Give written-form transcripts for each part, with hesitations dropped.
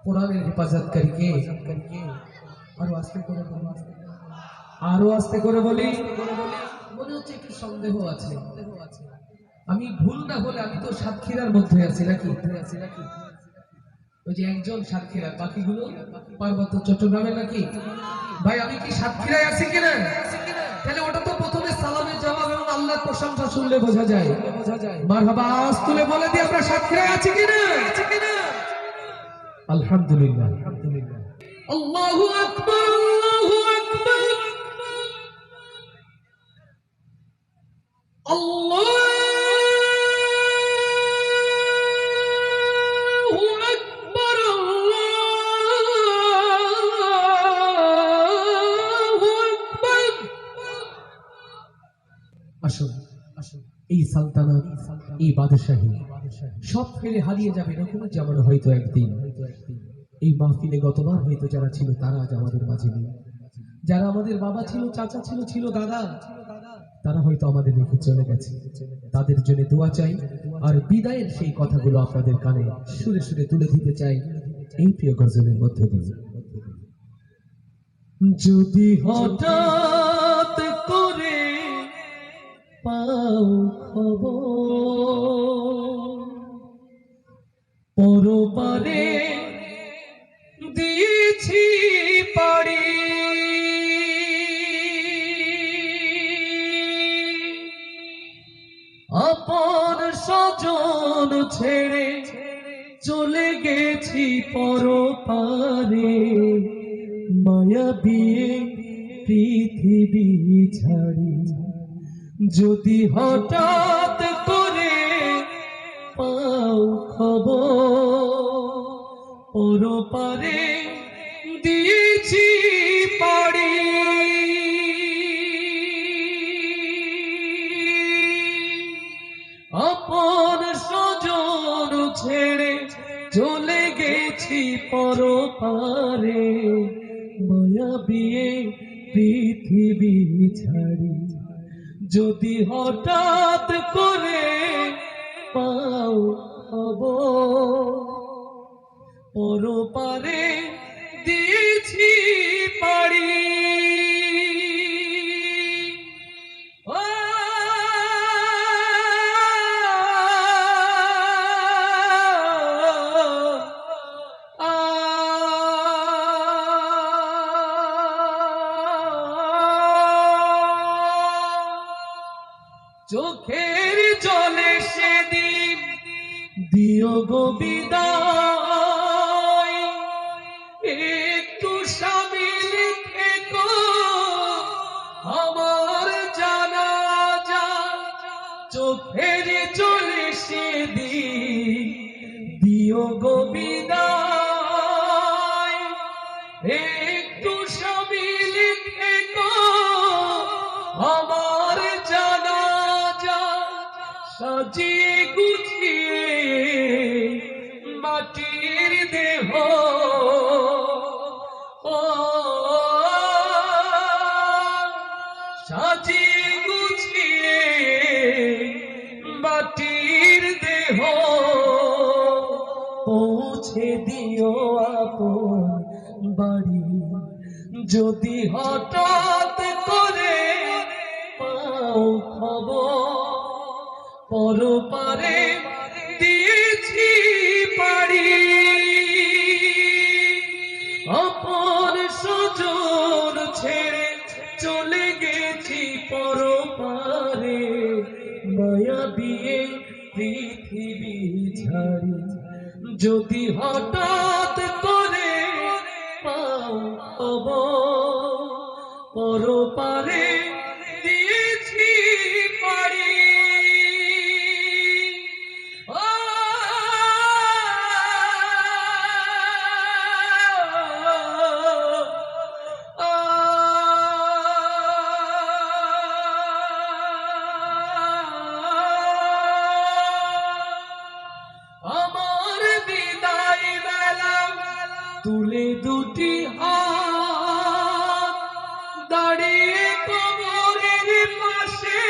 কোরআনের হেফাজতকারী কে? আরো আস্তে করে বলি, আরো আস্তে করে বলি। মনে হচ্ছে একটু সন্দেহ আছে। আমি ভুল না হলে আমি তো সাতক্ষীরার মধ্যে আছি নাকি? ওই যে একজন সাতক্ষীরা, বাকিগুলো পার্বত্য চট্টগ্রামে নাকি? ভাই আমি কি সাতক্ষীরায় আছি কিনা? তাহলে ওটা তো প্রথমে সালামের জবাব এবং আল্লাহর প্রশংসা শুনলে বোঝা যায়। মারহাবা আওয়াজ তুলে বলে দিই আমরা সাতক্ষীরায় আছি কিনা? আলহামদুলিল্লাহ, আলহামদুলিল্লাহ। আল্লাহু আকবার, আল্লাহু আকবার, আল্লাহু আকবার, আল্লাহু আকবার। আসুন, আসুন, এই সালতানাত, এই বাদশাহী সব ফেলে হারিয়ে যাবে এরকম, যেমন হয়তো একদিন এই মাহফিলে গতবার হয়তো যারা ছিল তারা আজ আমাদের মাঝে নেই। যারা আমাদের বাবা ছিল, চাচা ছিল, ছিল দাদা, তারা হয়তো আমাদের রেখে চলে গেছে। তাদের জন্য দোয়া চাই, আর বিদায়ের সেই কথাগুলো আপনাদের কানে সুরে সুরে তুলে দিতে চাই এই প্রিয় গজলের মধ্য দিয়ে। যদি হঠাৎ করে পাও খবর, পরপারে দিয়েছি পাড়ি, আপন স্বজন ছেড়ে চলে গেছি পরপারে, মায়াবী পৃথিবী ছাড়ি। যদি হঠাৎ করে পাও খবর, পরপারে দিয়েছি পাড়ি, আপন স্বজন ছেড়ে চলে গেছি পরপারে, মায়াবী পৃথিবী ছাড়ি। যদি হঠাৎ করে পাও খবর, পরপারে দিয়েছি পাড়ি। চোখের জলে সেদিন দিও গো বিদায়, একটু সামিল থেকো আমার জানাজা। চোখের জলে সেদিন দিও গো বিদায়, একটু সামিল থেকো আমার জানাজা। সাজিয়ে গুছিয়ে মাটির দেহ, সাজিয়ে গুছিয়ে মাটির দেহ, পৌঁছে দিও আপন বাড়ি। যদি হঠাৎ করে পাও খবর, পরপারে দিয়েছি পাড়ি, আপন স্বজন ছেড়ে চলে গেছি পরপারে, মায়াবী পৃথিবী ছাড়ি। যদি হঠাৎ করে পাও খবর, পরপারে দিয়েছি পাড়ি। আমার বিদায় বেলা তুলে দুটি হাত, দাঁড়িয়ে কবরের পাশে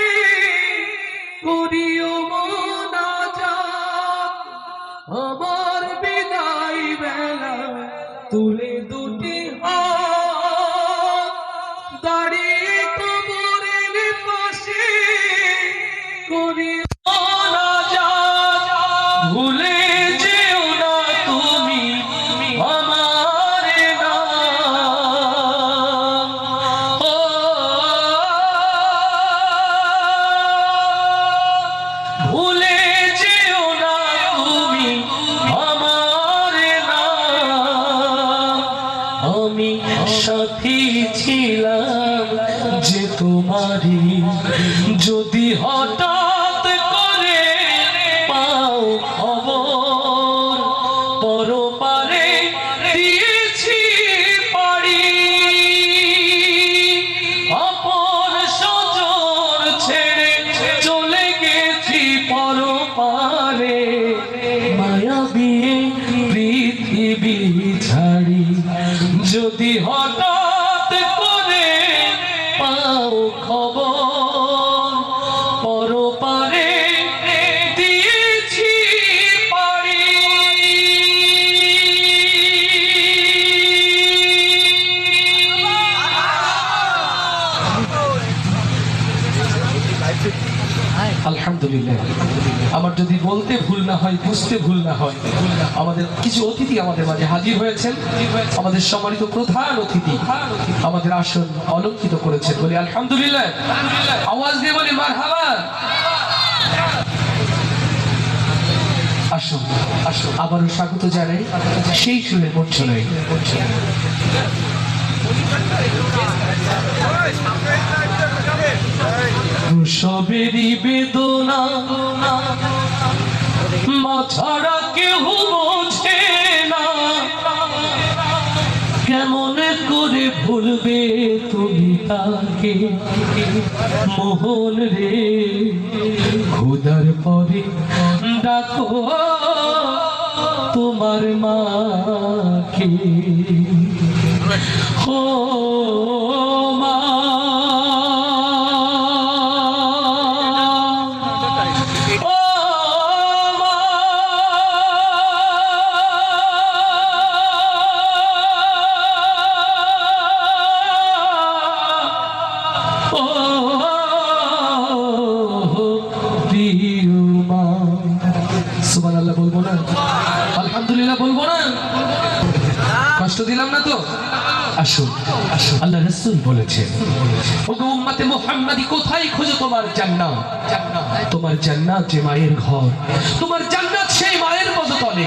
করিও মোনাজাত। আমার বিদায় বেলা সাথী ছিলাম যে তোমারই, যদি হঠাৎ করে পাও খবর পরপারে দিয়েছি পাড়ি, আপন স্বজন ছেড়ে চলে গেছি পরপারে, মায়াবী পৃথিবী ছাড়ি, যদি হঠাৎ করে পাও খবর পরপারে দিয়েছি পাড়ি। আলহামদুলিল্লাহ। আমার যদি বলতে ভুল না হয়, বুঝতে ভুল না হয়, আমাদের কিছু অতিথি আমাদের মাঝে হাজির হয়েছেন, আমাদের সম্মানিত প্রধান অতিথি আমাদের আসন অলঙ্কিত করেছেন, বলি আলহামদুলিল্লাহ। আওয়াজ দিয়ে বলি মারহাবা। আসুন আসুন, আবারও স্বাগত জানাই সেই সুরের মঞ্চনায়। সবেরই বেদনা মা ছাড়া কেউ বোঝে না, কেমন করে ভুলবে তুমি তাকে মোহন রে, খোদার পরে ডাকো তোমার মাকে, ও মা সুবহানাল্লাহ বলবো না? আলহামদুলিল্লাহ বলবো না? কষ্ট দিলাম না তো? আসুন আসুন, আল্লাহ রাসূল বলেছেন, ওগো উম্মতে মুহাম্মাদি, কোথায় খোঁজো তোমার জান্নাত? তোমার জান্নাত যে মায়ের ঘর, তোমার জান্নাত সেই মায়ের পদতলে।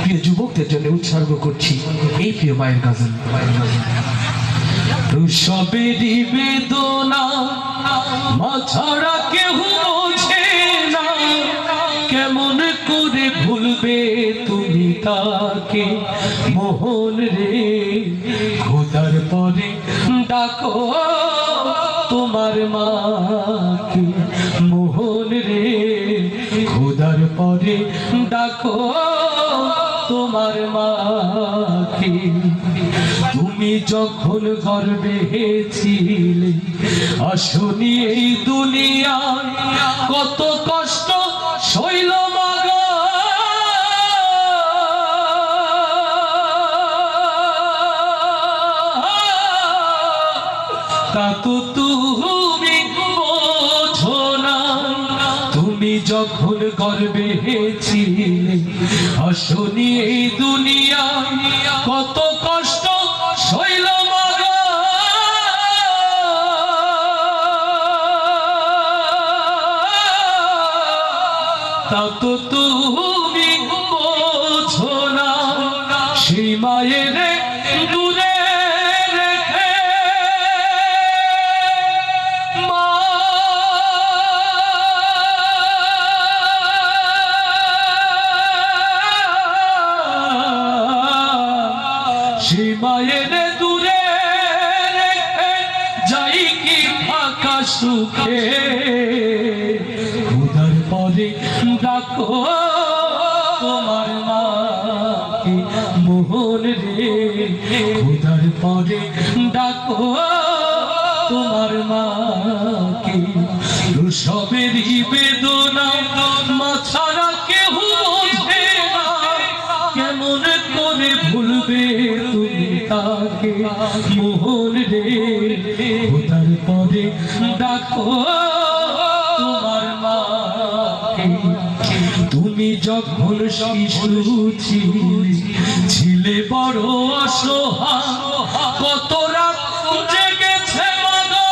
প্রিয় যুবকদের জন্য উৎসর্গ করছি এই প্রিয় মায়ের গজল। সবেরই বেদনা মা ছাড়া কেউ বোঝে না, কেমন করে ভুলবে তুমি তাকে মোহন রে, খোদার পরে ডাকো তোমার মাকে মোহন রে, খোদার পরে ডাকো তোমার মাকে। তুমি যখন গর্বে ছিলে আসনি এই দুনিয়ায়, কত কষ্ট সইল মাগো তা তো তুমি বোঝো না, তুমি যখন গর্বে ছিলে আসনি এই দুনিয়ায়, কত কষ্ট সইল মাগো তা তো তুমি বোঝো না, সেই মায়ের দূরে রেখে মা সেই মায়ের দূরে রেখে যাই কি ফাঁকা সুখে, খোদার পরে ডাকো তোমার মাকে মোহন রে, খোদার পরে ডাকো তোমার মাকে। সবেরই বেদনা মা ছাড়া কেউ বোঝে না, কেমন করে ভুলবে তুমি তাকে মোহন রে, খোদার পরে ডাকো তোমার মাকে। তুমি যখন শিশু ছিলে বড় অসহায়, কত রাত জেগেছে মাগো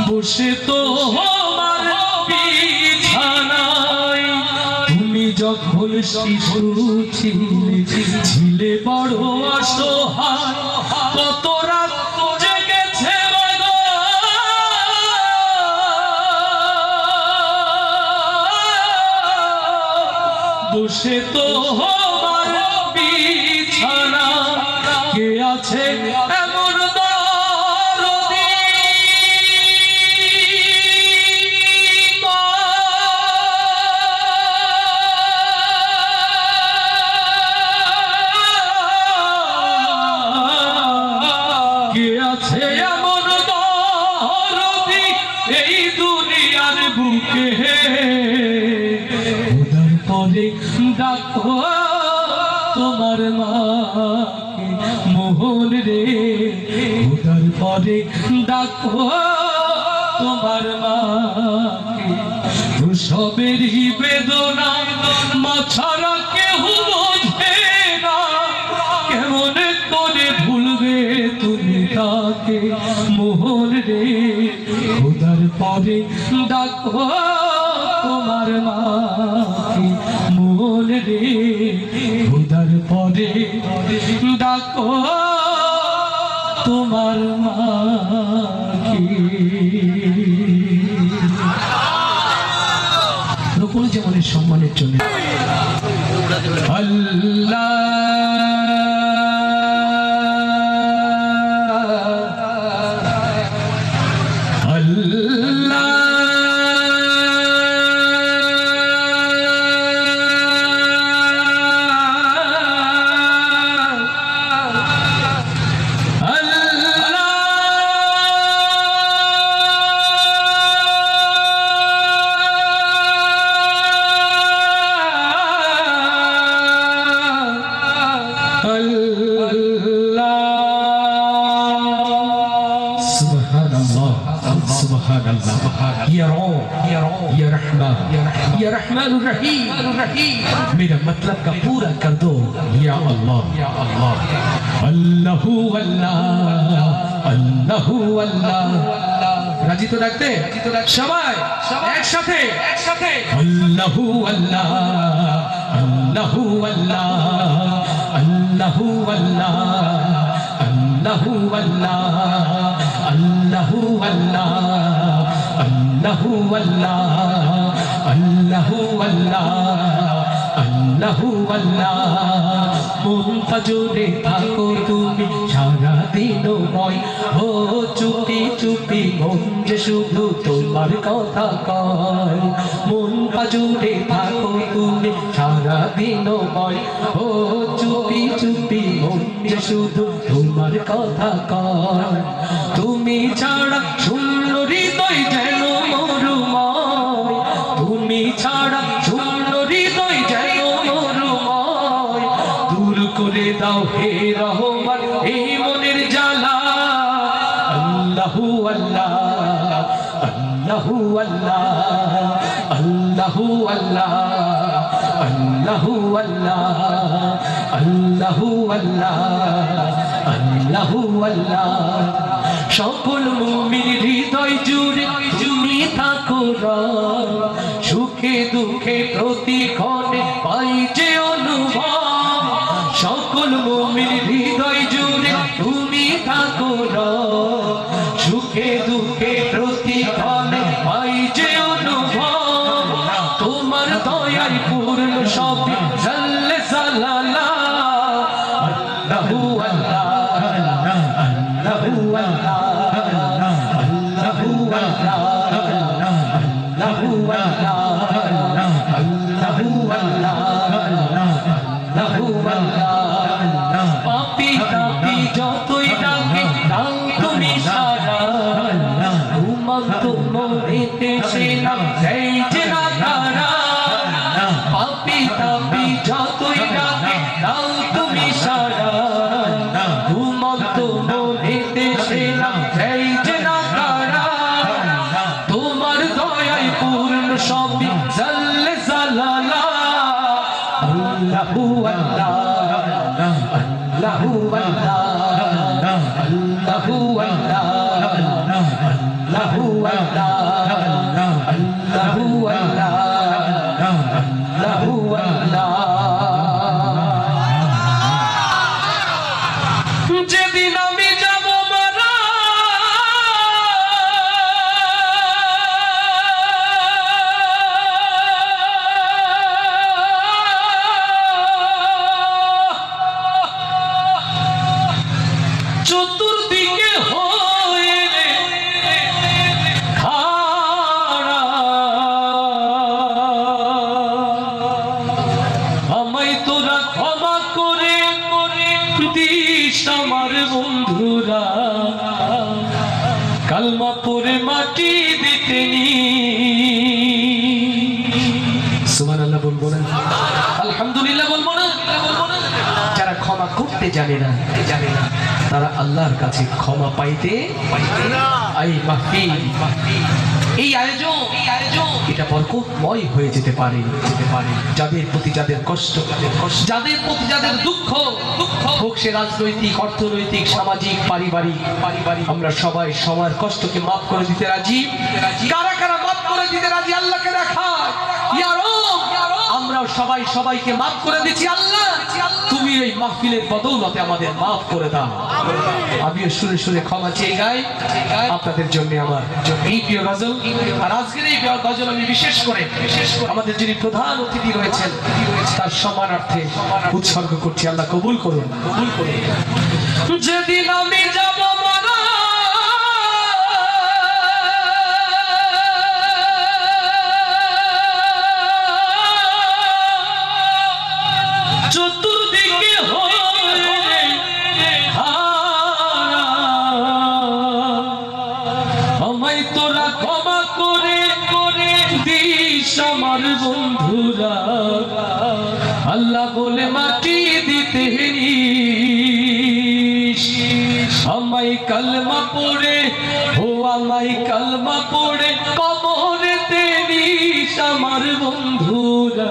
বসে তোমার পিছে বিছানায় তুমি যখন শিশু ছিলে বড় অসহায় কত রাত জেগেছে মাগো বসে তো আমার বিছানা কে আছে এমন দরদি কে আছে এমন দরদি এই দুনিয়ার বুকে খোদার পরে ডাকো তোমার মাকে মোহন রে খোদার পরে ডাকো তোমার মাকে সবেরই বেদনা মা ছাড়া কেউ বোঝে না কেমন করে ভুলবে তুমি তাকে মোহন রে খোদার পরে ডাকো তোমার মাকে মোহন রে খোদার পরে ডাকো তোমার মাকে রকুল জামানের সম্মানের জন্য আল্লাহ আল্লাহ या रहमान रहीम मेरा मतलब का पूरा कर दो या अल्लाह अल्लाहु अल्लाह अल्लाहु अल्लाह রাজি তো ডাকতে সবাই একসাথে আল্লাহু আল্লাহ আল্লাহু আল্লাহ আল্লাহু আল্লাহ আল্লাহু আল্লাহ আল্লাহু আল্লাহ আল্লাহু আল্লাহ আল্লাহু আল্লাহ আল্লাহু আল্লাহ মনটা জুড়ে থাকো তুমি সারা দিন নয় ও চুপি চুপি মন যে শুধু তোমার কথা কয় মনটা জুড়ে থাকো তুমি সারা দিন নয় ও চুপি চুপি মন যে শুধু তোমার কথা কয় তুমি ছাড়া শূন্য হৃদয় যেন মরুময় তুমি ছাড়া শূন্য হৃদয় যেন মরুময় দূর করে দাও হে রহমান এই মনের জ্বালা আল্লাহু আল্লাহ আল্লাহু আল্লাহ আল্লাহু আল্লাহ আল্লাহু আল্লাহ আল্লাহু আল্লাহ আল্লাহু আল্লাহ সকল মুমিন হৃদয় জুড়ে তুমি থাকো সুখে দুঃখে প্রতিক্ষণে পাই যে অনুভব সকল মুমিন হৃদয় জুড়ে তুমি থাকো সুখে দুঃখে প্রতিক্ষণে পাই যে অনুভব তোমার দয়ার পূর্ণ সব জাল্লে জালালা আল্লাহু আল্লাহ আল্লাহু আল্লাহ আল্লাহু আল্লাহ আল্লাহু আল্লাহ আল্লাহু আল্লাহ আল্লাহু আল্লাহ পাপী তাপী যতই ডাকে দাও তুমি সারা ঘুমন্ত মনেতে সে নাম এই যে না তারা পাপী তাপী যতই ডাকে দাও তুমি সারা ঘুমন্ত মনেতে সে নাম এই যে না তারা তোমার দয়ায় পূর্ণ সবই জাল্লে জালালা আল্লাহু আল্লাহ আল্লাহু আল্লাহ আল্লাহু আল্লাহ আল্লাহু আল্লাহ আল্লাহু আল্লাহ বন্ধুরা কালমা পড়ে মাটি দিতেনি। সুবহানাল্লাহ বলবো না? আলহামদুলিল্লাহ বলবো না? যারা ক্ষমা করতে জানে না তারা আল্লাহর কাছে ক্ষমা পাইতে না। এই মাহফিল, এই আয়োজন এটা বরকতময় হয়ে যেতে পারে যাদের প্রতি যাদের কষ্ট, যাদের প্রতি যাদের দুঃখ হোক সে রাজনৈতিক, অর্থনৈতিক, সামাজিক, পারিবারিক, আমরা সবাই সবার কষ্টকে মাফ করে দিতে রাজি। কারা কারা মাফ করে দিতে রাজি আল্লাহকে দেখায়? ইয়া রব, আমরাও সবাই সবাইকে মাফ করে দিচ্ছি। আল্লাহ তুমি এই মাহফিলের বদৌলতে আমাদের মাফ করে দাও। আমিও সুরে সুরে ক্ষমা চেয়ে গাই আপনাদের জন্য, আমার এই প্রিয় গজল। আর আজকের এই গজল আমি বিশেষ করে আমাদের যিনি প্রধান অতিথি রয়েছেন তার সম্মানার্থে উৎসর্গ করছি। আল্লাহ কবুল করুন। যেদিন আমি যাব মারা চতুর্দিকে হয়ে হারা, আমায় তোরা ক্ষমা করে দিস আমার বন্ধুরা, আল্লাহ বলে মাটি দিতে আমায় কালমা পড়ে, ও আমায় কালমা পড়ে কবরেতে নিস আমার বন্ধুরা,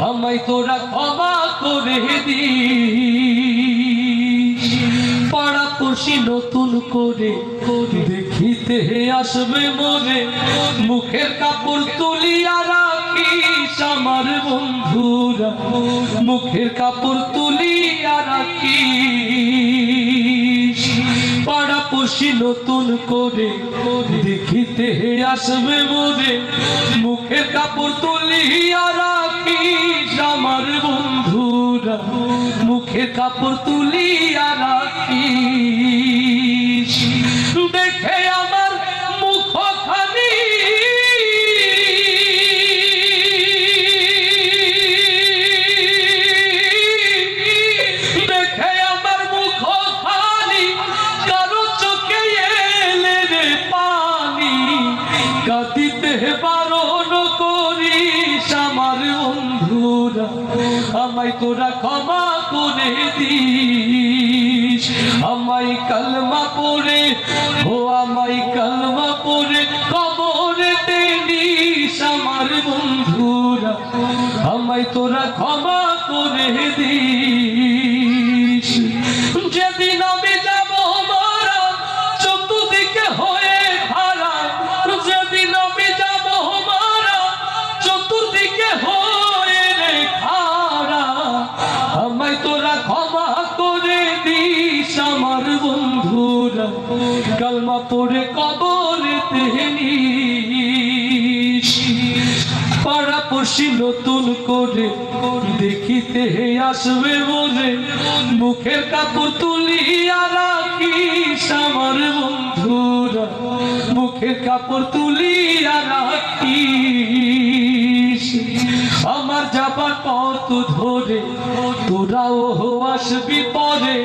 আমায় তোরা ক্ষমা করে দিস। পাড়াপড়শি নতুন করে দেখিতে আসবে মনে, মুখের কাপড় তুলিয়া রাখিস আমার বন্ধুরা, মুখের কাপড় তুলিয়া রাখিস। পাড়াপড়শি নতুন করে দেখিতে আসবে মনে, মুখের কাপড় তুলিয়া রাখিস আমার বন্ধুরা, মুখের কাপড় তুলিয়া রাখিস। দেখে আমার মুখখানি কাঁদিতে বারণ করিস আমার বন্ধুরা, আমায় তোরা ক্ষমা করে দিস। আমায় কালমা পড়ে, ও আমায় কালমা পড়ে কবরেতে নিস আমার বন্ধুরা, আমায় তোরা ক্ষমা করে দিস। যেদিন আমি যাব মারা চতুর্দিকে হয়ে খারা, যেদিন আমি যাব মারা চতুর্দিকে হয়ে খারা, আমায় তোরা ক্ষমা করে দিস আমার বন্ধুরা, কালমা পড়ে কবরেতে নিস। পাড়াপড়শি নতুন করে দেখিতে আসবে মনে, মুখের কাপড় তুলিয়া রাখিস আমার বন্ধুরা, মুখের কাপড় তুলিয়া রাখিস। আমার যাবার পথ ধরে তোরাও আসবি পরে,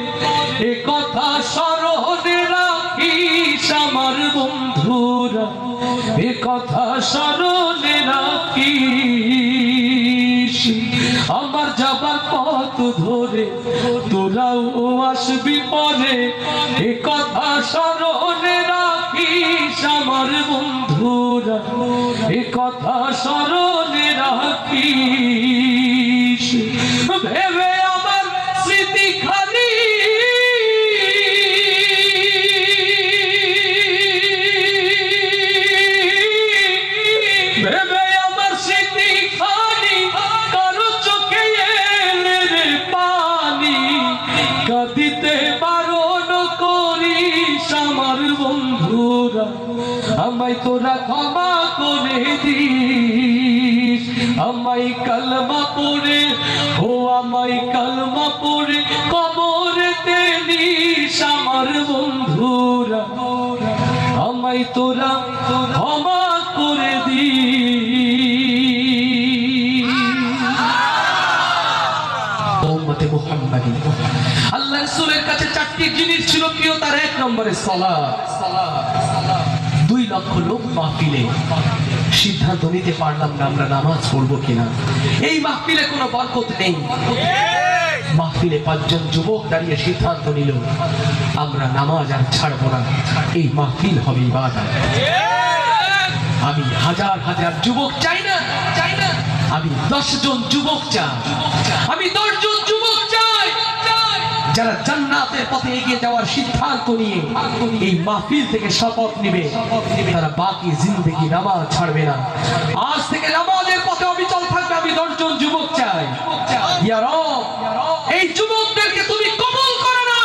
এ কথা স্মরণে রাখিস আমার বন্ধুরা, এ কথা স্মরণে রাখিস। আমার যাবার পথ ধরে তোরাও আসবি পরে, এ কথা স্মরণে রাখিস আমার বন্ধুরা, এ কথা স্মরণে রাখিস। ভেবে আমার স্মৃতি খালি ভেবে আমার স্মৃতি খালি কারো চোখে এলে রে পানি, কাঁদিতে বারণ করিস আমার বন্ধুরা, আমায় তোরা ক্ষমা করে দিস। আমায় কালমা পড়ে, ও আমায় কালমা পড়ে কবরেতে নিস আমার বন্ধুরা, আমায় তোরা ক্ষমা করে দিস। উম্মতে মুহাম্মাদি, আল্লাহ রাসূলের কাছে চারটি জিনিস ছিল করে সালাত। 2 লক্ষ লোক মাহফিলে, সিদ্ধান্ত নিতে পারলাম না আমরা নামাজ পড়বো কিনা। এই মাহফিলে কোনো বরকত নেই। মাহফিলে 5 জন যুবক দাঁড়িয়ে সিদ্ধান্ত নিল, আমরা নামাজ আর ছাড়বো না, এই মাহফিল হবে ইবাদত। আমি হাজার হাজার যুবক চাই না, আমি 10 জন যুবক চাই, আমি 10 জন যুবক চাই যারা জান্নাতের পথে এগিয়ে যাওয়ার সিদ্ধান্ত নিয়ে এই মাহফিল থেকে শপথ নেবে, তারা বাকি জিন্দেগি নামাজ ছাড়বে না। আজ থেকে নামাজের পথে অবিচল থাকবে। আমি 10 জন যুবক চাই। ইয়া রব, এই যুবকদেরকে তুমি কবুল করো না।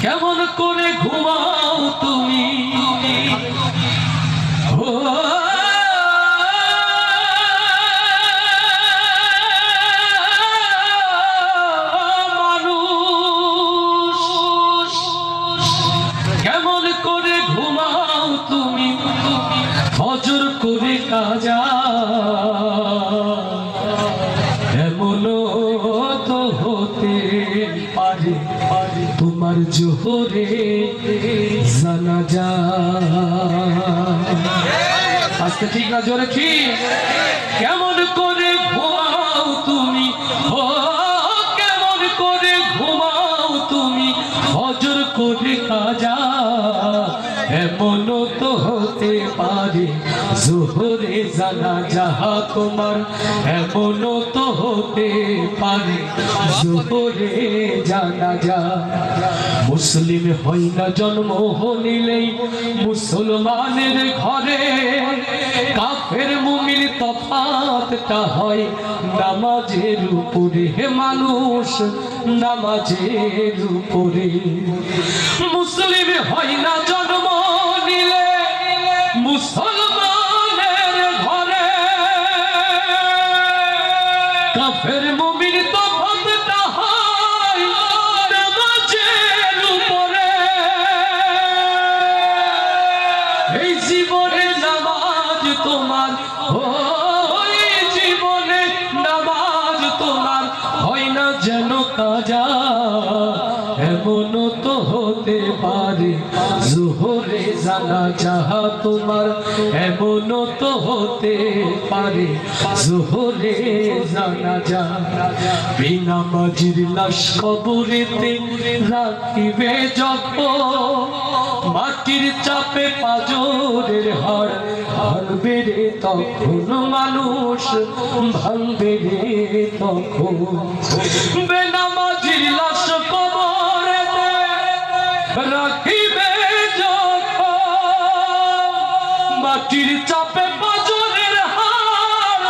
কেমন করে ঘুমাও তুমি, ফজর করে কাজা, এমনও তো হতে পারে তোমার জোহরে জানাজা। আজকে ঠিক না, জোরে ঠিক। কেমন করে ঘুমাও তুমি, ও কেমন করে ঘুমাও তুমি, ফজর করে কাজা, এমনও তো হতে পারে জোহরে জানাজা তোমার, এমনও তো হতে পারে জোহরে জানাজা। মুসলিম হই না জন্ম নিলেই মুসলমানের ঘরে, কাফের মুমিন তফাৎটা হয় নামাজের উপরে। হে মানুষ, নামাজের উপরে। মুসলিম হয় না জন্ম নিলে মুসলমানের ঘরে, কাফের মুমিন তফাৎটা হয় নামাজের উপরে। এই জীবনে নামাজ তোমার, এই জীবনে নামাজ তোমার হয় না যেন কাজা, এমনও তো হতে পারে জোহরে জানাজা তোমার, এমনও তো হতে পারে জোহরে জানাজা। বেনামাজির লাশ কবরেতে রাখিবে যখন, মাটির চাপে পাজরের হাড় ভাঙবে রে তখন, মানুষ ভাঙবে রে তখন। বেনামাজির লাশ কবরেতে রাখিবে যখন, মাটির চাপে পাজরের হাড়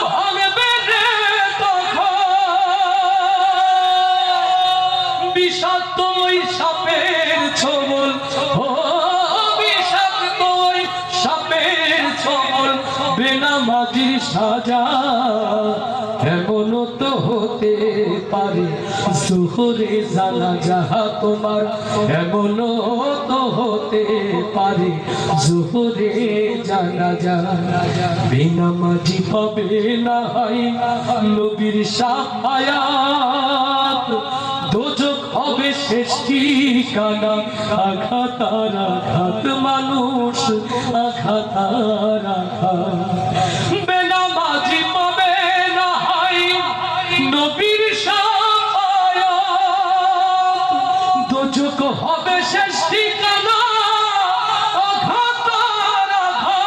ভাঙবে রে তখন। বিষাক্ত ওই সাপের ছোবল, বিষাক্ত ওই সাপের ছোবল বেনামাজির সাজা, এমনও তো হতে পারে জোহরে জানাজা তোমার, এমনও তো হতে পারে জোহরে জানাজা। বেনামাজি পাবে না নবীর শাফায়াত, দোজখ হবে শেষ ঠিকানা। আঘাত আর আঘাত মানুষ, আঘাত আর আঘাত। বেনামাজি পাবে না নবীর শাফায়াত, দোজখ হবে শেষ ঠিকানা। আঘাত আর আঘাত।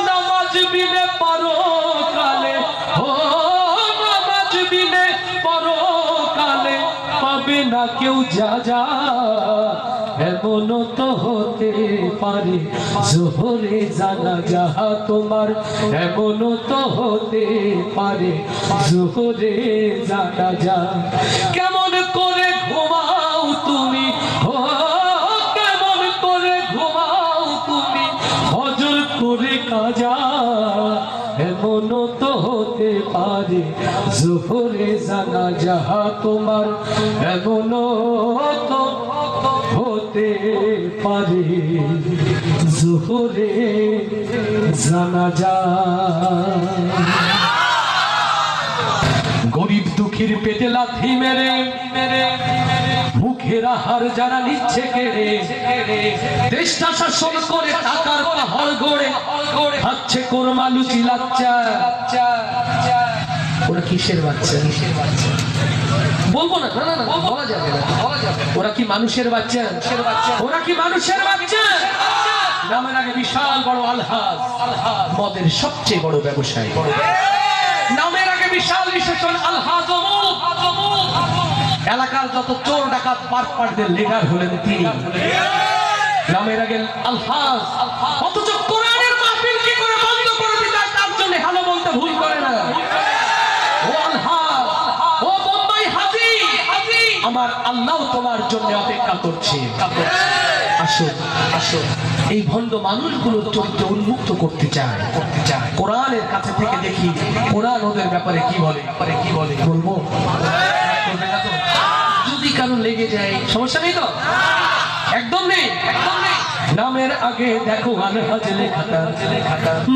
নামাজ বিনে পরকালে, নামাজ বিনে পরকালে পাবে না কেউ যা যা, এমনও তো হতে পারে জোহরে জানাজা তোমার, এমনও তো হতে পারে জোহরে জানাজা। কেমন করে ঘুমাও তুমি, কেমন করে ঘুমাও তুমি, ফজর করে কাজা, এমনও তো হতে পারে জোহরে জানাজা তোমার, এমনও তো হতে পারে জোহরে জানাজা। গরিব দুঃখী দুঃখীর পেটে লাথি মেরে মুখের আহার যারা নিচ্ছে কেড়ে দেশটা শাসন করে টাকার পাহাড় গড়ে খাচ্ছে কোরমা লুচি লাচ্চা। ওরা কিসের বাচ্চা? বলবো না, না না না, বলা যাবে না, বলা যাবে। ওরা কি মানুষের বাচ্চা? ওরা কি মানুষের বাচ্চা? নামের আগে বিশাল বড় আলহাজ, মদের সবচেয়ে বড় ব্যবসায়ী। নামের আগে বিশাল বিশেষণ আলহাজ। এলাকার যত চোর ডাকাত পাটপাটদের লিডার হলেন তিনি। নামের আগে আলহাজ, অথচ কোরআনের মাহফিল কি করে বন্ধ করে দিতে হয় তার জন্য হ্যালো বলতে ভুল করে না। ও আলহাজ, ও বোম্বাই হাজি, আমার আল্লাহ তোমার জন্য অপেক্ষা করছে। আসো আসো, এই ভণ্ড মানুষগুলোর চরিত্র উন্মুক্ত করতে চায়। কোরআনের কাছে থেকে দেখি কোরআন ওদের ব্যাপারে কি বলে। বলবো যদি কারণ লেগে যায় সমস্যা নেই তো? একদম নেই, একদম নেই। নামের আগে দেখো আলহাজ লেখাটা,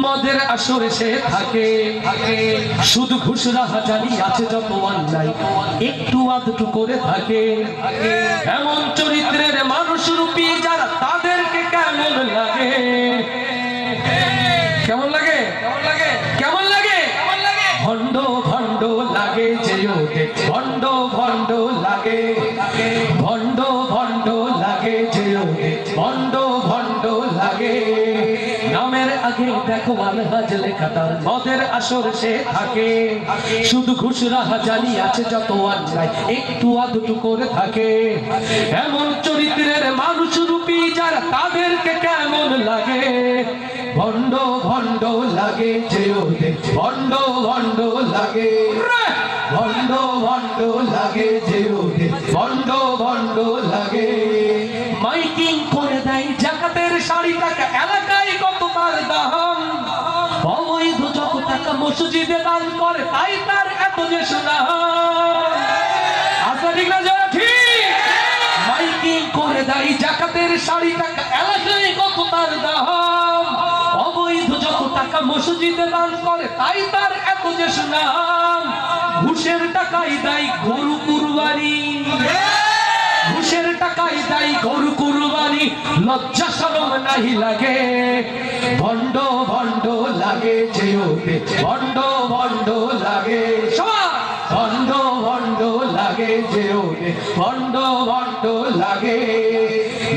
মদের আসরে সে থাকে, শুধু ঘুষ রাহাজানি আছে যত অন্যায় একটু আধটু করে থাকে। এমন চরিত্রের মানুষ রূপী যারা তাদেরকে কেমন লাগে? কেমন লাগে? কেমন লাগে? ভণ্ড ভণ্ড লাগে যে ওদের, ভণ্ড ভণ্ড লাগে, ভণ্ড ভণ্ড লাগে যে ওদের, ভণ্ড ভণ্ড লাগে। নামের আগে দেখো আলহাজ লেখাটা, মদের আসর সে থাকে, শুধু ঘুষ রাহাজানি আছে যত অন্যায় একটু আধটু করে থাকে। এমন চরিত্রের মানুষ রূপী যারা তাদেরকে কেমন লাগে? ভণ্ড ভণ্ড লাগে যে ওদের, ভণ্ড ভণ্ড লাগে, ভণ্ড ভণ্ড লাগে যে ওদের, ভণ্ড ভণ্ড লাগে। মাইকিং করে দেয় জাকাতের শাড়ি টাকা, এলাকায় কত তার দাম, অবৈধ যত টাকা মসজিদে দান করে তাই তার এত যে সুনাম। আচ্ছা ঠিক না? ঠিক। মাইকিং করে দেয় জাকাতের শাড়ি টাকা, এলাকায় কত তার দাম, অবৈধ যত টাকা মসজিদে দান করে তাই তার এত যে সুনাম। ঘুষের টাকায় দেয় গরু কুরবানি, ঘুষের টাকায় দেয় গরু কুরবানি, লজ্জা শরম নাই লাগে। ভণ্ড ভণ্ড লাগে যে ওদের, ভণ্ড ভণ্ড লাগে, ভণ্ড ভণ্ড লাগে যে ওদের, ভণ্ড ভণ্ড লাগে।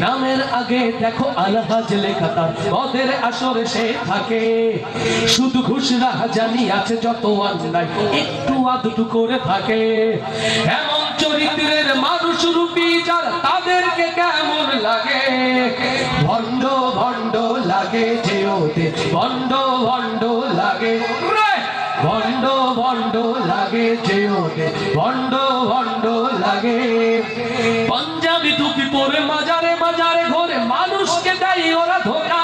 নামের আগে দেখো আলহাজ লেখাটা, মদের আসরে সে থাকে, শুধু ঘুষ রাহাজানি আছে যত অন্যায় একটু আধটু করে থাকে। এমন চরিত্রের মানুষ রূপী যারা তাদেরকে কেমন লাগে? ভণ্ড ভণ্ড লাগে যে ওদের, ভণ্ড ভণ্ড লাগে, ভণ্ড ভণ্ড লাগে যে ওদের, ভণ্ড ভণ্ড লাগে। পাঞ্জাবি টুপি পরে মাজারে মাজারে ঘরে মানুষকে দেয় ওরা ধোঁকা,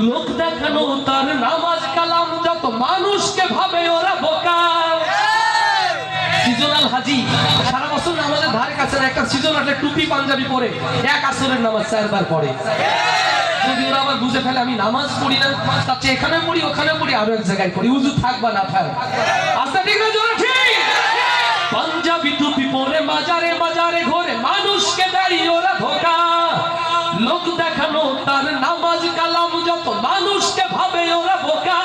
লোক দেখানো তার নামাজ কালাম যত মানুষকে ভাবে ওরা বোকা। সিজনাল হাজি সারা বছর নামাজের ধারে কাছে একটা সিজনাল টুপি পাঞ্জাবি পরে এক আসরের নামাজ 4 বার পড়ে। যদি ওরা আবার বুঝে ফেলে আমি নামাজ পড়ি না, তার চেয়ে এখানে পড়ি ওখানে পড়ি আরো এক জায়গায় পড়ি, উজু থাক বা না থাক। আচ্ছা ঠিক না? ঠিক। পাঞ্জাবি টুপি পরে মাজারে মাজারে ঘরে মানুষকে দেয় ওরা ধোঁকা, লোক দেখানো তার নামাজ কালাম যত মানুষকে ভাবে ওরা বোকা।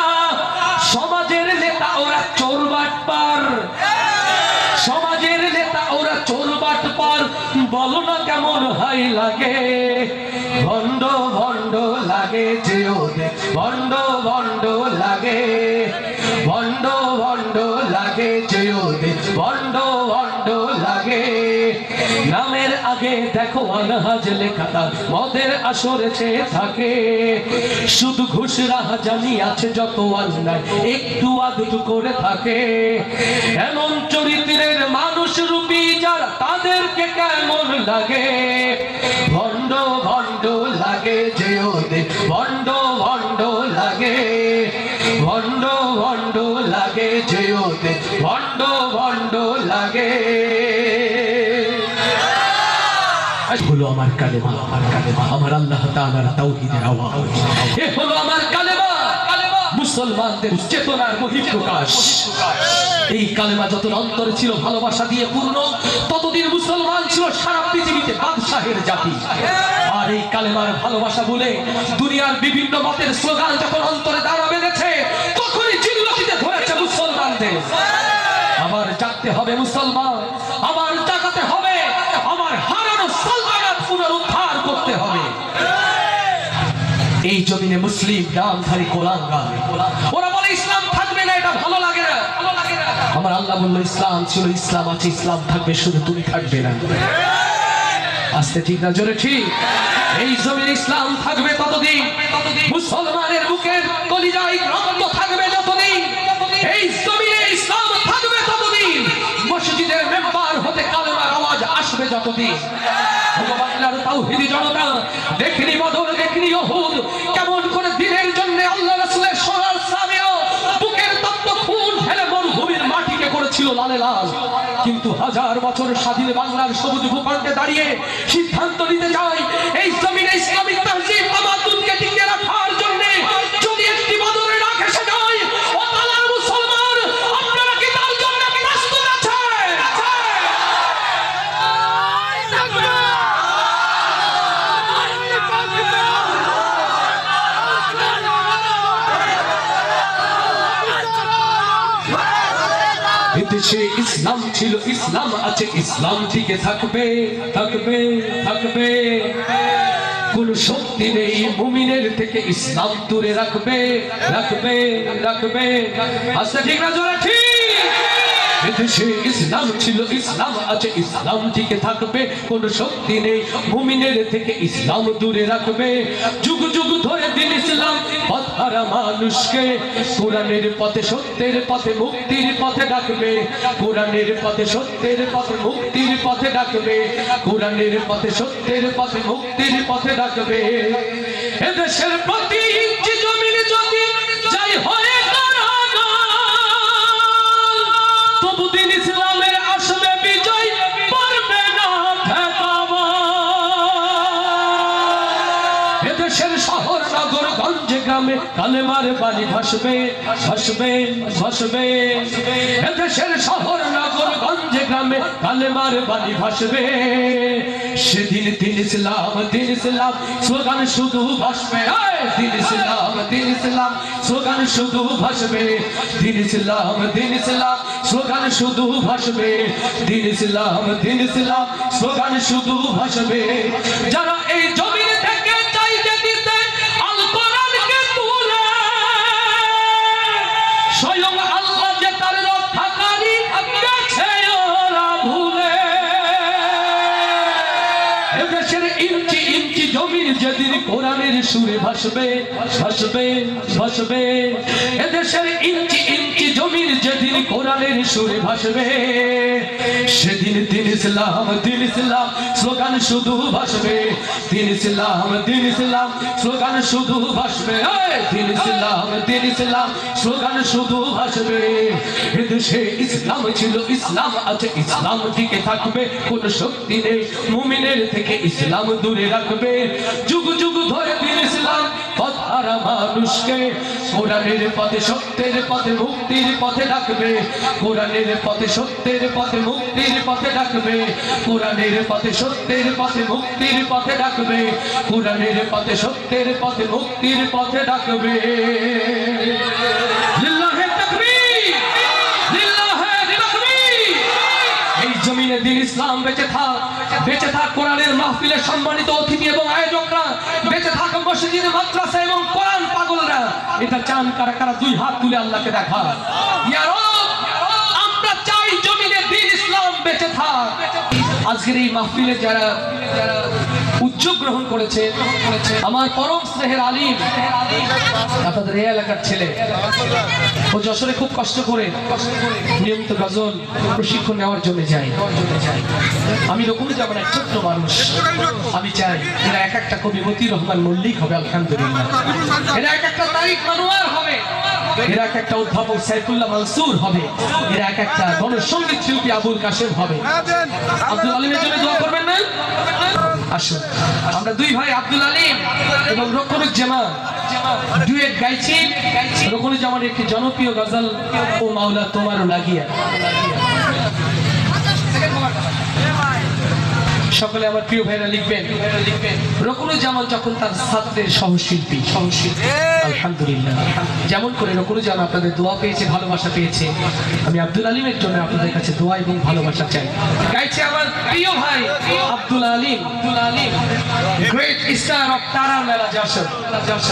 সমাজের নেতা ওরা চোর বাটপার, সমাজের নেতা ওরা চোর বাটপার, বলো না কেমন হাই লাগে? ভণ্ড ভণ্ড লাগে যে ওদের, ভণ্ড ভণ্ড লাগে, ভণ্ড ভণ্ড লাগে যে ওদের, ভণ্ড ভণ্ড লাগে। নামের আগে দেখো আলহাজ লেখাটা, মদের আসরে সে থাকে, শুধু ঘুষ রাহাজানি আছে যত অন্যায় একটু আধটু করে থাকে। এমন চরিত্রের মানুষ রূপী যারা তাদেরকে কেমন লাগে? ভণ্ড ভণ্ড লাগে যে ওদের, ভণ্ড ভণ্ড লাগে, ভণ্ড ভণ্ড লাগে যে ওদের, ভণ্ড ভণ্ড লাগে। হলো আমার কালেমা, আমার আল্লাহ তাআলার তাওহীদের আওয়াজ, এ হলো আমার কালেমা, মুসলমানদের চেতনার বহিঃপ্রকাশ। এই কালেমা যত অন্তরে ছিল ভালোবাসা দিয়ে পূর্ণ, ততদিন মুসলমান ছিল সারা পৃথিবীতে বাদশাহের জাতি। আর এই কালেমার ভালোবাসা বলে দুনিয়ার বিভিন্ন মতের স্লোগান যখন অন্তরে দাঁড়া বেঁধেছে, তখনই জিল্লতিতে ধরেছে মুসলমানদের। আবার জাগতে হবে মুসলমান, আবার জাগাতে হবে, আমার হারানো সালতানাত পুনরুদ্ধার করতে হবে। এই জমিনে মুসলিম নামধারী কোলাঙ্গার, ওরা বলে ইসলাম থাকবে না, এটা ভালো লাগে না। আমার আল্লাহ বলল ইসলাম ছিল, ইসলাম আছে, ইসলাম থাকবে, শুধু তুমি থাকবে না। আস্তে ঠিক না জোরে ঠিক? এই জমিনে ইসলাম থাকবে ততদিন, মুসলমানের বুকের কলিজায় রক্ত থাকবে যতদিন, এই জমিনে ইসলাম থাকবে ততদিন, মসজিদের মেম্বার হতে কালেমার আওয়াজ আসবে যতদিন। বাংলার তাওহীদি জনতা দেখনি বদর, দেখনি উহুদ, কেমন করে দিনের জন্য আল্লাহ রাসূলের সোনার সামিও বুকের তপ্ত খুন ঢেলে মরুভূমির মাটিকে করেছিল লালে লাল। কিন্তু হাজার বছর স্বাধীন বাংলার সবুজ ভূখণ্ডে দাঁড়িয়ে সিদ্ধান্ত নিতে চাই, এই জমিনে ইসলামিক তাহজিব তামাদ্দুনকে টিকিয়ে রাখার জন্য যদি একটি বদরের ডাক এসে যায়, ও তালার মুসলমান, আপনারা কি তার জন্য প্রস্তুত আছেন? এদেশে ইসলাম ছিল, ইসলাম আছে, ইসলাম টিকে থাকবে, থাকবে, থাকবে। কোন শক্তি নেই মুমিনের থেকে ইসলাম দূরে রাখবে, রাখবে, রাখবে। আচ্ছা ঠিক না জোরে ঠিক? এদেশে ইসলাম ছিল, ইসলাম আছে, ইসলাম টিকে থাকবে, কোন শক্তি নেই মুমিনের থেকে ইসলাম দূরে রাখবে। যুগ যুগ ধরে দিন ইসলাম পথহারা মানুষকে কোরআনের পথে, সত্যের পথে, মুক্তির পথে ডাকবে, কোরআনের পথে, সত্যের পথে, মুক্তির পথে ডাকবে, কোরআনের পথে, সত্যের পথে, মুক্তির পথে ডাকবে। এদেশের প্রতি ইঞ্চি জমিন যদি যাই হয়ে তবুদিন ইসলামের আসবে বিজয়, পারবে না ঠেকাবা। এদেশের শহর নগর গঞ্জে গ্রামে কালেমার বাণী ভাসবে, ভাসবে, ভাসবে। এদেশের শহর নগর গঞ্জে গ্রামে কালেমার বাণী ভাসবে। সেদিন দিন ইসলাম, দিন ইসলাম স্লোগান শুধু ভাসবে, দিন ইসলাম, দিন ইসলাম স্লোগান শুধু ভাসবে, দিন ইসলাম, দিন ইসলাম স্লোগান শুধু ভাসবে, দিন ইসলাম, দিন ইসলাম স্লোগান শুধু ভাসবে। যারা এই জমিন থেকে চাইতে দিতে আল কোরআনকে তুলে, স্বয়ং আল্লাহ যে তার রক্ষাকারী গেছে ওরা ভুলে। এদেশের ইঞ্চি ইঞ্চি জমিন যেদিন কোরআনের সুরে ভাসবে, ভাসবে, ভাসবে। এদেশের ইঞ্চি ইঞ্চি জমিন যেদিন কোরআনের সুরে ভাসবে, সেদিন দিন ইসলাম, দিন ইসলাম স্লোগান শুধু ভাসবে, দিন ইসলাম, দিন ইসলাম স্লোগান শুধু ভাসবে, দিন ইসলাম, দিন ইসলাম স্লোগান শুধু ভাসবে। এদেশে ইসলাম ছিল, ইসলাম আছে, ইসলাম টিকে থাকবে, কোন শক্তি নেই মুমিনের থেকে ইসলাম দূরে রাখবে। যুগ যুগ ধরে দিন ইসলাম পথহারা মানুষকে কোরআনের পথে, সত্যের পথে, মুক্তির পথে ডাকবে, কোরআনের পথে, সত্যের পথে, মুক্তির পথে ডাকবে, কোরআনের পথে, সত্যের পথে, মুক্তির পথে ডাকবে, কোরআনের পথে, সত্যের পথে, মুক্তির পথে ডাকবে। লিল্লাহে তাকবীর, লিল্লাহে তাকবীর। এই জমিনে দিন ইসলাম বেঁচে থাক, বেঁচে থাক কোরআনের মাহফিলে সম্মানিত অতিথি এবং আয়োজকরা, বেঁচে থাক মসজিদে, মাদ্রাসা এবং কোরআন পাগলরা। এটা চান কারা কারা? দুই হাত তুলে আল্লাহকে দেখা। ইয়া রব, আমরা চাই জমিনে দিন ইসলাম বেঁচে থাক। আজকের এই মাহফিলে যারা উদ্যোগ গ্রহণ করেছে, আমার পরম স্নেহের আলিম, আপনাদের এই এলাকার ছেলে, ও যশোরে খুব কষ্ট করে নিয়মিত গজল প্রশিক্ষণ নেওয়ার জন্য যায়। আমি রকম যাব না, ছোট্ট মানুষ। আমি চাই এরা এক একটা কবি মতিউর রহমান মল্লিক হবে, আলহামদুলিল্লাহ। এরা এক একটা তারিক মানোয়ার হবে, এরা এক একটা অধ্যাপক সাইফুল্লাহ মনসুর হবে, এরা এক একটা গণসঙ্গীত শিল্পী আবুল কাশেম হবে। আব্দুল আলিমের জন্য দোয়া করবেন না? আসুন আমরা দুই ভাই আব্দুল আলিম এবং রক্ষণুজ্জামান ডুয়েট গাইছি রকুনুজ্জামানের একটি জনপ্রিয় গজল ও মাওলা তোমারও লাগিয়া। সকলে আমার প্রিয় ভাইরা লিখবেন রকুনুজ্জামান যখন তার ছাত্রের সহশিল্পী আলহামদুলিল্লাহ, যেমন করে রকুনুজ্জামান আপনাদের দোয়া পেয়েছে, ভালোবাসা পেয়েছে, আমি আব্দুল আলিমের জন্য আপনাদের কাছে দোয়া এবং ভালোবাসা চাই। গাইছে আমার প্রিয় ভাই Abdul Alim, great star of তারা মেলা যশোর,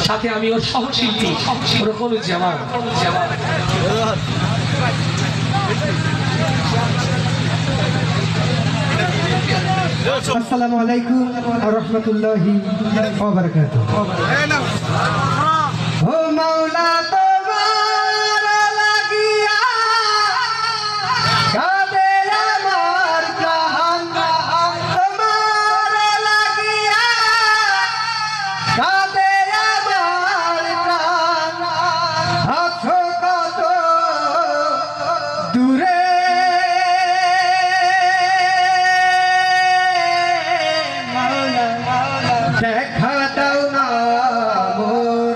সাথে আমি ওর সহশিল্পী রকুনুজ্জামান। আসসালামু আলাইকুম ওয়া রাহমাতুল্লাহি ওয়া বারাকাতুহু। ও মাওলা তোমার লাগিয়া কাঁদে আমার প্রাণ, তোমার লাগিয়া কাঁদে আমার প্রাণ, আছো কত দূরে দেখা দাও না মোর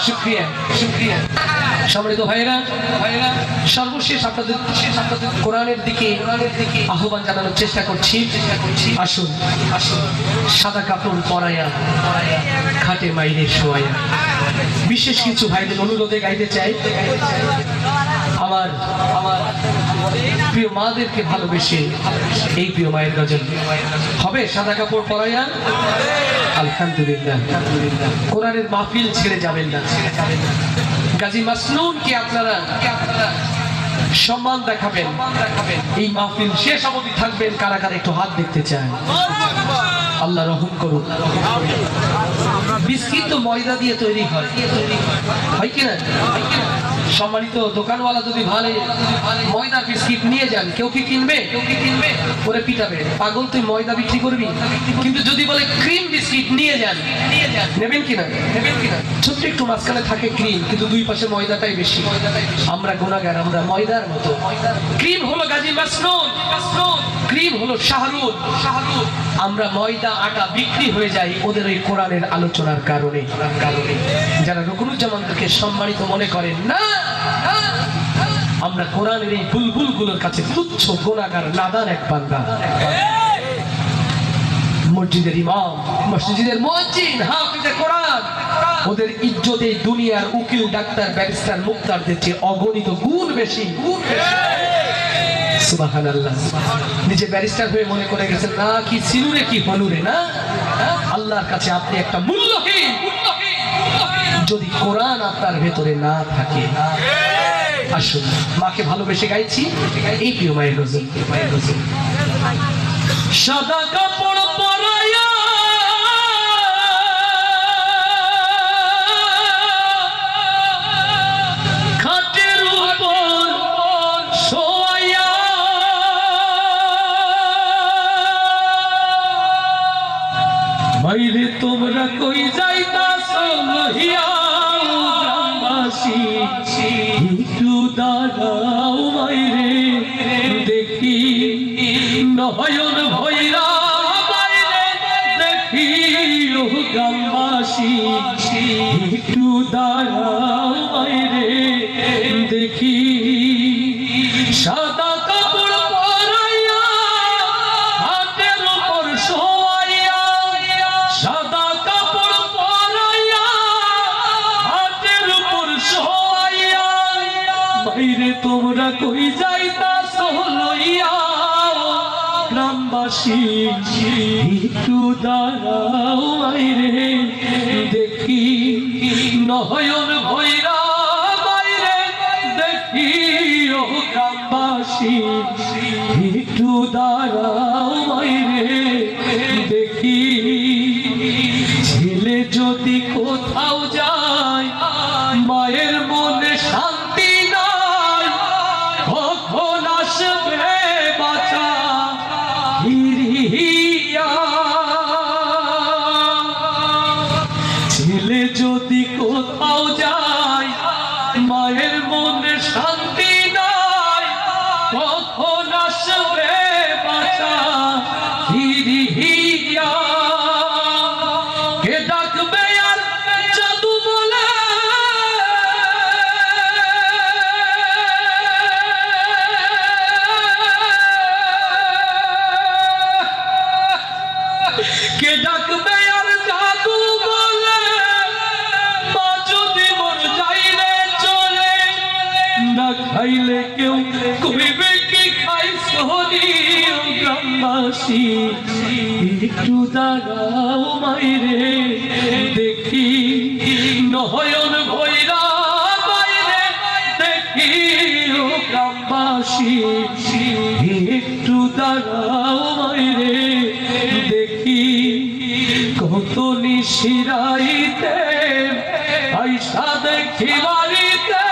শুকরিয়া শুকরিয়া। সম্মানিত ভাইরা সর্বশেষ আপনাদের কোরআনের দিকে আহ্বান জানানোর চেষ্টা করছি। আসুন আসুন সাদা কাপড় পরাইয়া খাটে মাইরে শোয়াইয়া। বিশেষ কিছু ভাইদের অনুরোধে গাইতে চাই। আমার আমার প্রিয় মাদেরকে ভালোবেসে এই প্রিয় মায়ের গজল হবে সাদা কাপড় পরাইয়া। আলহামদুলিল্লাহ কোরআনের মাহফিল ছেড়ে যাবেন না। গাজী মাসনুনকে আপনারা সম্মান দেখাবেন। এই মাহফিল শেষ অবধি থাকবেন। কারা কারা একটু হাত দেখতে চায়? আল্লাহ রহম করুন। বিস্কিট তো ময়দা দিয়ে তৈরি হয় কিনা? সম্মানিত দোকানওয়ালা যদি ভালো ময়দার বিস্কিট নিয়ে যান, কেউ কি কিনবে? করে পিটাবে, পাগল তুই ময়দা বিক্রি করবি। কিন্তু যদি বলে ক্রিম বিস্কিট নিয়ে যান, নেবেন কিনা? ছোট্ট একটু মাঝখানে থাকে ক্রিম, কিন্তু দুই পাশে ময়দাটাই বেশি। আমরা গুনাহগার, আমরা ময়দার মতো। ক্রিম হলো গাজী মাসনুন, ক্রিম হলো শাহরুখ। আমরা ময়দা আটা বিক্রি হয়ে যাই ওদের ওই কোরআনের আলোচনার কারণে। যারা রুকনুজ্জামানদেরকে সম্মানিত মনে করেন না, আমরা কোরআনের এই বুলবুল গুলোর কাছে তুচ্ছ গুনাহগার নাদান এক বান্দা। মসজিদের ইমাম, মসজিদের মুয়াজ্জিন, হাফিজে কোরআন, ওদের ইজ্জতে দুনিয়ার উকিল, ডাক্তার, ব্যারিস্টার, মুক্তারদের চেয়ে অগণিত গুণ বেশি। সুবহানাল্লাহ। নিজে ব্যারিস্টার হয়ে মনে করে গেছেন না কি সিনুরে কি হনুরে না। আল্লাহর কাছে আপনি একটা মূল্যহীন যদি কোরআন আপনার ভেতরে না থাকে। আসুন মাকে ভালোবেসে গাইছি এই প্রিয় মায়ের গজল। সাদা কাপড় পরাইয়া খাটের উপর শোয়াইয়া মাইরে তোমরা কই যাইতাছ লহিয়া গ্রামবাসী, একটু দাঁড়াও মাইরে দেখি নয়ন ভৈরা মাইরে দেখি ও গ্রামবাসী, একটু দাঁড়াও মাইরে দেখি। সাদা কাপড় পরাইয়া হাতের উপর শোয়াইয়া, সাদা কাপড় পরাইয়া হাতের উপর শোয়াইয়া বাইরে তোমরা কই যাইতাছ লইয়া গ্রামবাসী, একটু দাঁড়াও বাইরে দেখি নয়ন ভৈরা বাইরে দেখি ও গ্রামবাসী, একটু দাঁড়াও বাইরে দেখি। ছেলে যদি কোথাও যায় মায়ের মনে শান্তি নাই, কখন আসবে বাঁচা ফিরিয়া। ছেলে যদি কোথাও যায় মায়ের মনে শান্তি নাই, কখন আসবে বাঁচা ফিরিয়া। কে ডাকবে আর জাদু বলে, কে ডাকবে আর জাদু বলে, মা যদি মর যাইলে চলে, না খাইলে কেউ কইবে কি খাইছনি ও গ্রামবাসী, একটু দাঁড়াও মাইরে দেখি নয়ন ভৈরা বাইরে দেখি ও গ্রামবাসী, একটু দাঁড়াও মাইরে দেখি। কত নিশিরাইতে আইসা দেখি বাড়িতে,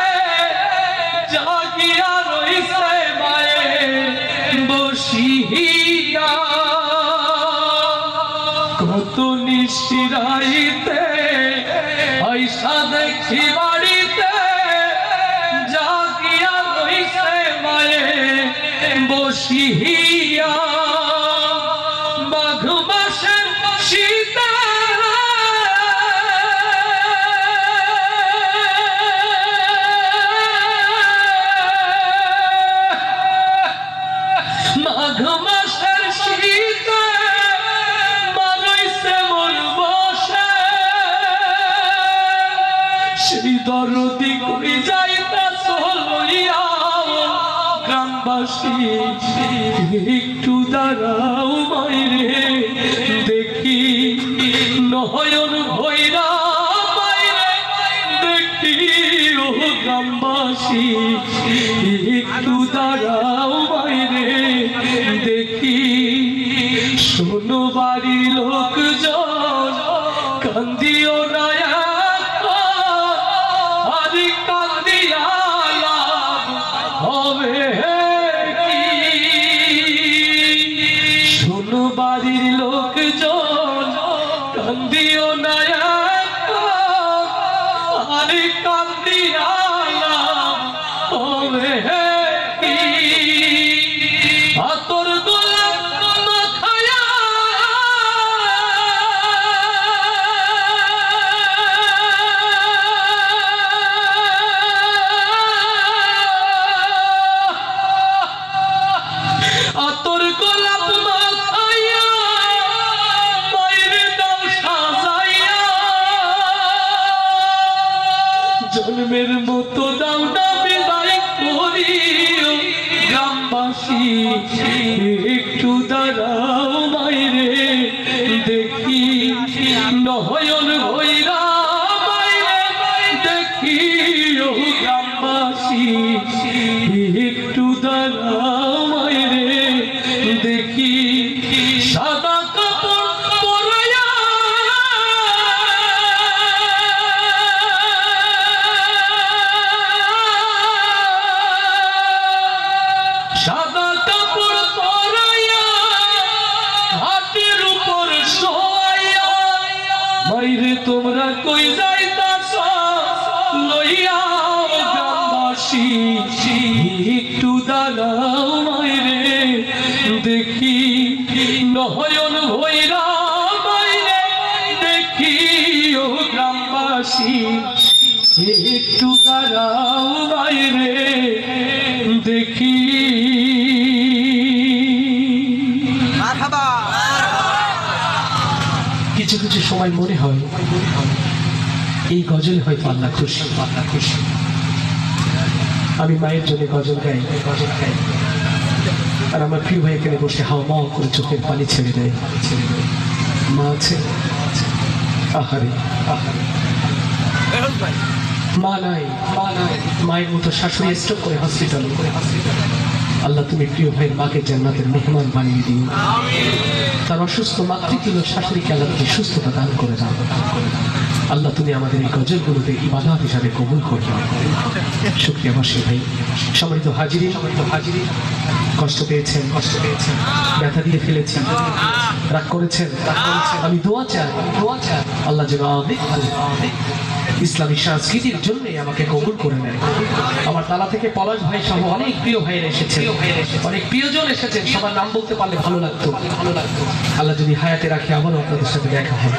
জাগিয়া রইছে মায়ে বসিয়া। কত নিশিরাইতে আইসা দেখি বাড়িতে, জাগিয়া রইছে মায়ে বসিয়া। মাঘ মাসের শীতে সেই দরদি কই যাইতা চলইয়া গ্রামবাসী একটু দাঁড়াও মাইরে দেখি নয়ন ভৈরা মাইরে দেখি ও গ্রামবাসী একটু দাঁড়াও মাইরে দেখি শোনো বাড়ির লোকজন কান্দিও না আরে কান্দিয়া লাভ হবে কি? শোনো বাড়ির লোকজন কান্দিও না আরে কান্দিয়া লাভ হবে কি? আতর গোলাপ মাখায়া আতর গোলাপ মাখাইয়া মায়ের দাও সাজাইয়া জন্মের মতো দাও না বিদায় করিও গ্রামবাসী একটু দাঁড়াও মাইরে দেখি নয়ন ভৈরা মাইরে দেখি ও গ্রামবাসী একটু দাঁড়াও মাইরে দেখি সাদা কাপড় পরায়া সাদা কাপড় পরায়া হাতের উপর শোয়াইয়া মাইরে তোমরা কই যাইতাছ লইয়া গ্রামবাসী একটু দাঁড়াও মাইরে দেখি নয়ন ভৈরা মাইরে দেখি ও গ্রামবাসী একটু দাঁড়াও মাইরে দেখি। কিছু কিছু সময় মনে হয় এই গজল হয়তো আল্লাহ খুশি, আল্লাহ খুশি। আমি মায়ের জন্য গজল গাই, আর আমার প্রিয় ভাই এখানে বসে হাও মাও করে চোখের পানি ছেড়ে দেয়। মা আছে, আহারে আহারে, মা নাই, মায়ের মতো শাশুড়ি স্ট্রোক করে হসপিটালে। আল্লাহ তুমি প্রিয় ভাইয়ের মাকে জান্নাতের মেহমান বানিয়ে দিও। তার অসুস্থ মাতৃতুল্য শাশুড়িকে আল্লাহ তুমি সুস্থতা দান করে দাও। আল্লাহ তুমি আমাদের এই গজলগুলোতে ইবাদত হিসাবে কবুল করো। শুকরিয়া বাসী ভাই, সম্মানিত হাজিরি, কষ্ট পেয়েছেন, ব্যথা দিয়ে ফেলেছেন, রাগ করেছেন, আমি দোয়া চাই আল্লাহ যেন ইসলামী সংস্কৃতির জন্যই আমাকে কবুল করে নেয়। আমার তালা থেকে পলাশ ভাই সহ অনেক প্রিয় ভাইয়েরা এসেছেন, অনেক প্রিয়জন এসেছেন। সবার নাম বলতে পারলে ভালো লাগতো। আল্লাহ যদি হায়াতে রাখে আবারও আপনাদের সাথে দেখা হবে।